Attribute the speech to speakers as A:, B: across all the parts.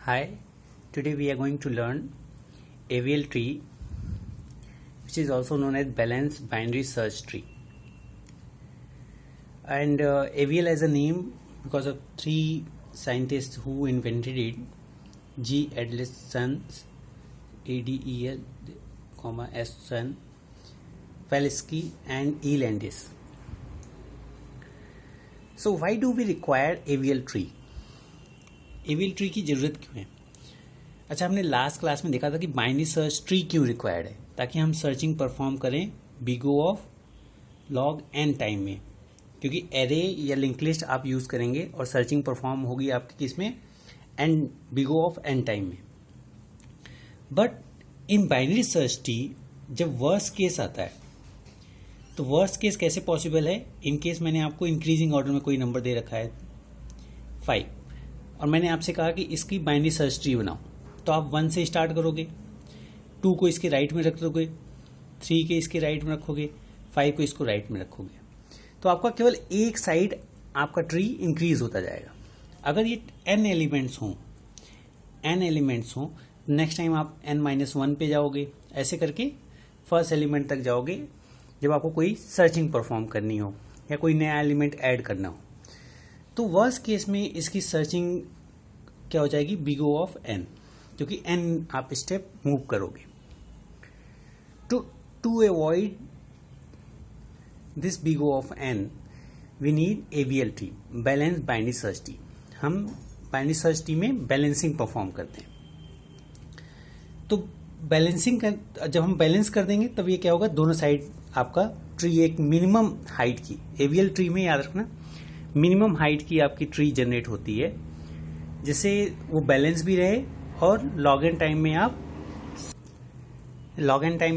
A: Hi, today we are going to learn AVL tree, which is also known as balanced binary search tree. And AVL has a name because of three scientists who invented it: G. Adelson, ADEL, S. Felsky, and E. Landis. So why do we require AVL tree? AVL tree की जरूरत क्यों है? अच्छा, हमने last class में देखा था कि बाइनरी सर्च ट्री क्यों रिक्वायर्ड है, ताकि हम सर्चिंग परफॉर्म करें big O of log N time में, क्योंकि एरे या लिंक लिस्ट आप यूज करेंगे और सर्चिंग परफॉर्म होगी आपकी किसमें, n big O of n time में. But in binary search tree जब वर्स्ट केस आता है, तो वर्स्ट केस कैसे पॉसिबल है? इन केस मैंने आपको इंक्रीजिंग ऑर्डर में कोई नंबर दे रखा है 5, और मैंने आपसे कहा कि इसकी बाइनरी सर्च ट्री बनाओ, तो आप 1 से स्टार्ट करोगे, 2 को इसके राइट में रख दोगे, 3 के इसके राइट में रखोगे, 5 को इसको राइट में रखोगे, तो आपका केवल एक साइड आपका ट्री इंक्रीज होता जाएगा. अगर ये n एलिमेंट्स हों, नेक्स्ट टाइम आप n-1 पे जाओगे, ऐसे करके फर्स्ट एलिमेंट तक जाओगे जब आपको कोई सर्चिंग परफॉर्म करनी हो या कोई नया एलिमेंट ऐड करना हो. तो वर्स्ट केस में इसकी सर्चिंग क्या हो जाएगी, बिग O ऑफ n, क्योंकि n आप स्टेप मूव करोगे. To avoid this big O of n we need AVL tree, balance binary search tree. हम बाइनरी सर्च ट्री में बैलेंसिंग परफॉर्म करते हैं. तो बैलेंसिंग जब हम बैलेंस कर देंगे तब ये क्या होगा, दोनों साइड आपका ट्री एक मिनिमम हाइट की, AVL ट्री में याद रखना मिनिमम हाइट की आपकी ट्री जनरेट होती है, जिससे वो बैलेंस भी रहे और लॉग एन टाइम में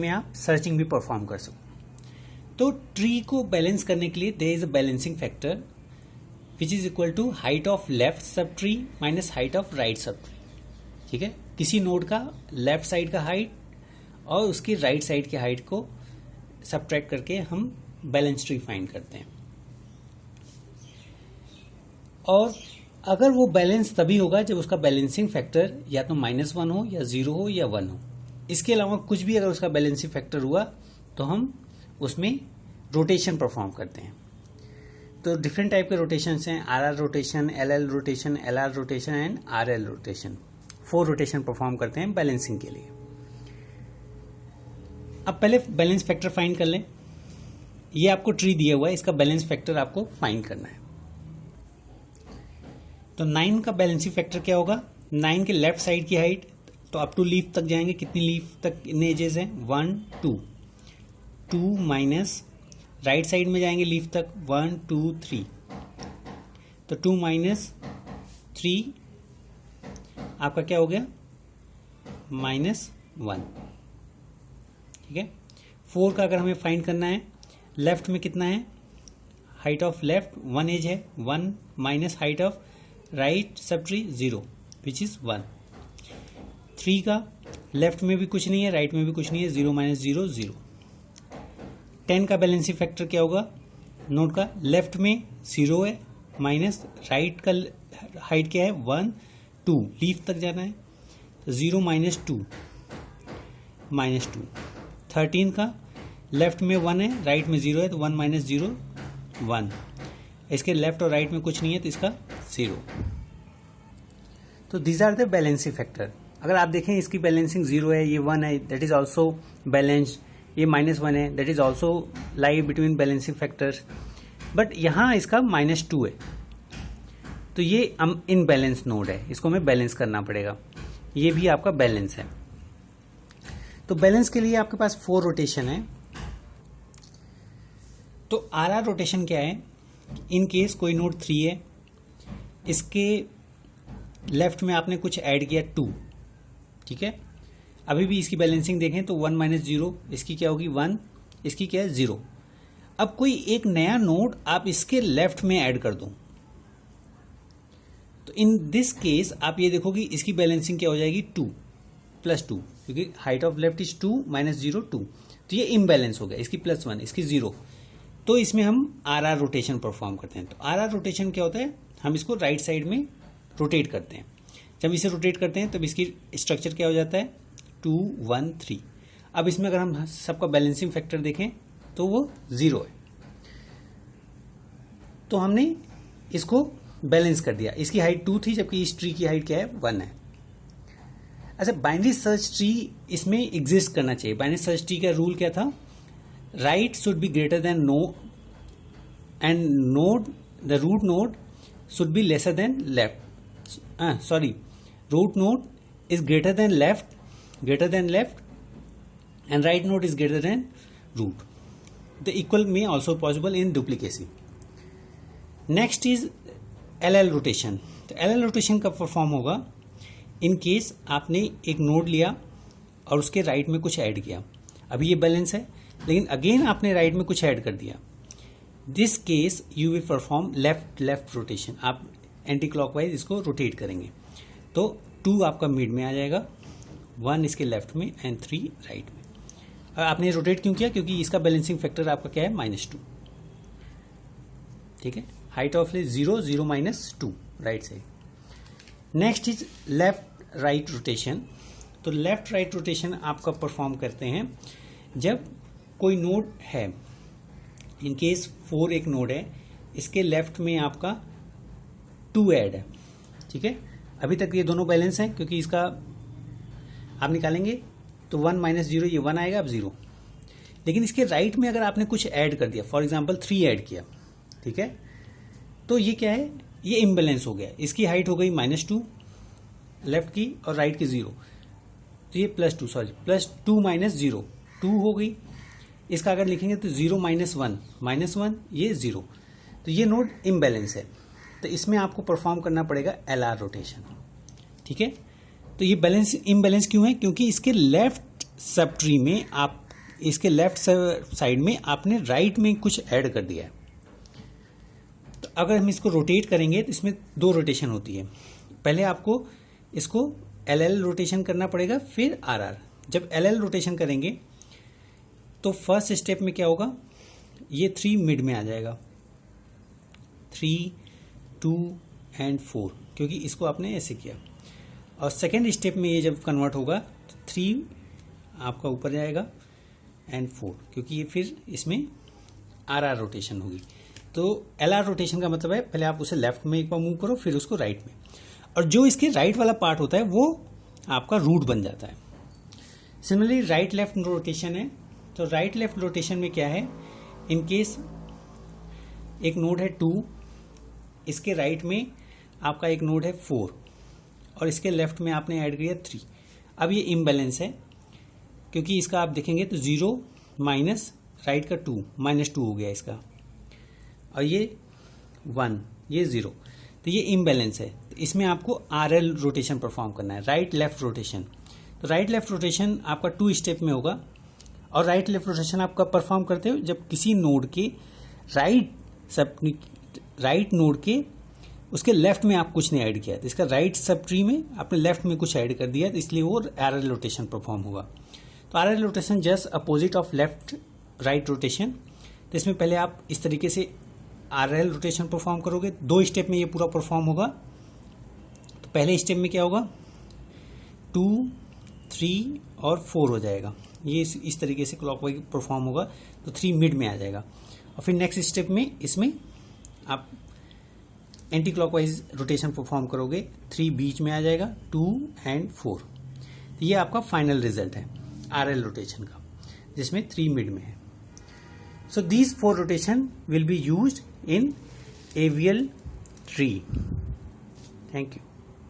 A: आप सर्चिंग भी परफॉर्म कर सको. तो ट्री को बैलेंस करने के लिए there is a balancing factor which is equal to height of left sub tree minus height of right sub tree. ठीक है, किसी नोड का लेफ्ट साइड का हाइट और उसकी राइट साइड की हाइट को सबट्रैक्ट करके हम बैलेंस ट्री फाइंड करते हैं. और अगर वो बैलेंस तभी होगा जब उसका बैलेंसिंग फैक्टर या तो -1 हो या 0 हो या 1 हो. इसके अलावा कुछ भी अगर उसका बैलेंसिंग फैक्टर हुआ तो हम उसमें रोटेशन परफॉर्म करते हैं. तो डिफरेंट टाइप के रोटेशन हैं, RR rotation, LL rotation, LR rotation and RL rotation. 4 rotation perform करते हैं बैलेंसिंग के लिए. अब पहले बैलेंस फैक्टर फाइंड कर लें. ये आपको ट्री दिया हुआ है, इसका बैलेंस फैक्टर आपको फाइंड करना है. तो 9 का बैलेंसिंग फैक्टर क्या होगा, 9 के लेफ्ट साइड की हाइट, तो अप टू लीफ तक जाएंगे, कितनी लीफ तक इन एजेस हैं, 1 2 माइनस राइट साइड में जाएंगे लीफ तक 1 2 3, तो 2 माइनस 3 आपका क्या हो गया, -1. ठीक है. 4 का अगर हमें फाइंड करना है, लेफ्ट में कितना है, हाइट ऑफ लेफ्ट 1 एज है, 1 minus height of right sub tree 0 which is 1. 3 का लेफ्ट में भी कुछ नहीं है, राइट में भी कुछ नहीं है, 0 माइनस 0 0. 10 का बैलेंसिंग फैक्टर क्या होगा, नोट का लेफ्ट में 0 है, माइनस राइट का हाइट क्या है 1 2, लीफ तक जाना है, तो 0 माइनस 2 -2. 13 का लेफ्ट में 1 है, राइट में 0 है, तो 1 माइनस 0 1. इसके लेफ्ट और राइट में कुछ नहीं है, तो इसका 0. तो these are the balancing factor. अगर आप देखें इसकी बैलेंसिंग 0 है, ये 1 है, दैट इज ऑल्सो बैलेंस्ड. ये -1 है, that is also lie between balancing factors. But यहां इसका -2 है, तो ये इनबैलेंस नोड है, इसको हमें बैलेंस करना पड़ेगा. ये भी आपका बैलेंस है. तो बैलेंस के लिए आपके पास 4 रोटेशन है. तो RR रोटेशन क्या है, इन केस कोई नोड 3 है, इसके लेफ्ट में आपने कुछ ऐड किया 2. ठीक है, अभी भी इसकी बैलेंसिंग देखें तो 1 माइनस 0, इसकी क्या होगी 1, इसकी क्या है 0. अब कोई एक नया नोड आप इसके लेफ्ट में ऐड कर दो, तो इन दिस केस आप ये देखोगे इसकी बैलेंसिंग क्या हो जाएगी 2 + 2, क्योंकि height of left is 2 minus 0 2, तो ये इम्बैलेंस हो गया, इसकी +1 इसकी 0. तो इसमें हम RR रोटेशन परफॉर्म करते हैं. तो RR रोटेशन क्या होता है, हम इसको राइट साइड में रोटेट करते हैं. जब इसे रोटेट करते हैं तब इसकी स्ट्रक्चर क्या हो जाता है 2 1 3। अब इसमें अगर हम सबका बैलेंसिंग फैक्टर देखें तो वो 0 है, तो हमने इसको बैलेंस कर दिया। इसकी हाइट 2 थी जबकि इस ट्री की हाइट क्या है 1 है। अच्छा, बाइनरी सर्च ट्री इसमें एग्जिस्ट करना चाहिए। बाइनरी सर्च ट्री का रूल क्या था, right should be greater than no and node the root node should be lesser than left, root node is greater than left and right node is greater than root. The equal may also possible in duplicacy. Next is LL rotation. तो LL rotation कब perform होगा, in case आपने एक node लिया और उसके right में कुछ ऐड किया। अभी ये बैलेंस है लेकिन अगेन आपने राइट में कुछ ऐड कर दिया। This case you will perform left rotation. आप एंटी क्लॉकवाइज इसको रोटेट करेंगे तो 2 आपका मिड में आ जाएगा, 1 इसके लेफ्ट में एंड 3 राइट में। और आपने रोटेट क्यों किया, क्योंकि इसका बैलेंसिंग फैक्टर आपका क्या है -2। ठीक है, हाइट ऑफ 0 0 -2 राइट से। Next is left right rotation. तो लेफ्ट राइट रोटेशन आपका परफॉर्म करते हैं जब कोई नोड है, इन केस 4 एक नोड है, इसके लेफ्ट में आपका 2 ऐड है। ठीक है, अभी तक ये दोनों बैलेंस हैं क्योंकि इसका आप निकालेंगे तो 1 -0 ये 1 आएगा, अब 0। लेकिन इसके राइट में अगर आपने कुछ ऐड कर दिया, फॉर एग्जांपल 3 ऐड किया, ठीक है, तो ये क्या है, ये इम्बैलेंस हो गया। इसकी हाइट हो गई -2 लेफ्ट की और राइट की 0, तो ये +2 -0 2 हो गई। इसका अगर लिखेंगे तो 0 -1 ये 0, तो ये नोड इम्बैलेंस है। तो इसमें आपको परफॉर्म करना पड़ेगा LR रोटेशन। ठीक है, तो ये बैलेंस इम्बैलेंस क्यों है, क्योंकि इसके लेफ्ट सब ट्री में इसके लेफ्ट साइड में आपने राइट में कुछ ऐड कर दिया है। तो अगर हम इसको रोटेट करेंगे तो इसमें 2 रोटेशन होती है। पहले आपको इसको LL रोटेशन करना पड़ेगा, फिर RR। जब LL रोटेशन करेंगे तो फर्स्ट स्टेप में क्या होगा, ये 3 मिड में आ जाएगा, 3 2 एंड 4, क्योंकि इसको आपने ऐसे किया। और सेकेंड स्टेप में ये जब कन्वर्ट होगा तो 3 आपका ऊपर जाएगा एंड 4, क्योंकि ये फिर इसमें RR रोटेशन होगी। तो LR रोटेशन का मतलब है पहले आप उसे लेफ्ट में एक बार मूव करो, फिर उसको राइट में, और जो इसके राइट वाला पार्ट होता है वो आपका रूट बन जाता है। सिमिलरली राइट लेफ्ट रोटेशन है, तो राइट लेफ्ट रोटेशन में क्या है, इन केस एक नोड है 2, इसके राइट में आपका एक नोड है 4 और इसके लेफ्ट में आपने ऐड किया 3। अब ये इम्बैलेंस है क्योंकि इसका आप देखेंगे तो 0 माइनस राइट का 2 -2 हो गया इसका, और ये 1 ये 0, तो ये इम्बैलेंस है। तो इसमें आपको RL रोटेशन परफॉर्म करना है, राइट लेफ्ट रोटेशन। तो राइट लेफ्ट रोटेशन आपका 2 स्टेप में होगा, और राइट लेफ्ट रोटेशन आप कब परफॉर्म करते हो, जब किसी नोड के राइट नोड के उसके लेफ्ट में आप कुछ नहीं ऐड किया, तो इसका राइट सब ट्री में आपने लेफ्ट में कुछ ऐड कर दिया, तो इसलिए वो RL रोटेशन परफॉर्म होगा। तो RL rotation just opposite of left right rotation. तो इसमें पहले आप इस तरीके से RL रोटेशन परफॉर्म करोगे, 2 स्टेप में ये पूरा परफॉर्म होगा। तो पहले स्टेप में क्या होगा, 2 3 और 4 हो जाएगा, ये इस तरीके से क्लॉकवाइज परफॉर्म होगा, तो 3 मिड में आ जाएगा। और फिर नेक्स्ट स्टेप में इसमें आप एंटी क्लॉकवाइज रोटेशन परफॉर्म करोगे, 3 बीच में आ जाएगा, 2 एंड 4। तो ये आपका फाइनल रिजल्ट है RL रोटेशन का, जिसमें 3 मिड में है। So these 4 rotation will be used in AVL tree. Thank you.